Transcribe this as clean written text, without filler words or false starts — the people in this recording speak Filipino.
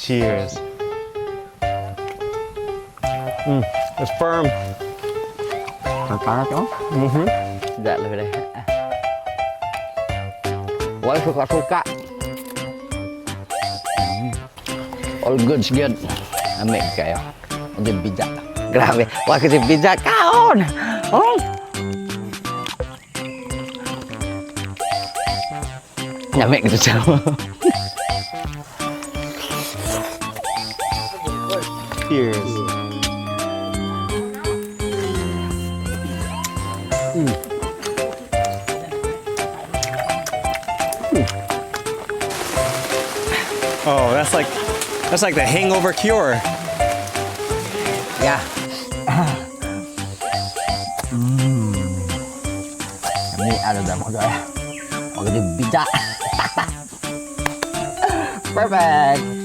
Cheers. It's firm. Parang ito? Tidak lebih deh. Wah, suka-suka. All good. Ambil kayo. Hindi bijak. Grabe. Wah, kasi bijak kaon. Oh. Nyamik gitu sama. Cheers. Oh, that's like the hangover cure. Ya. Ini ada dalam kodoh ya. Oh, jadi bijak. Perfect.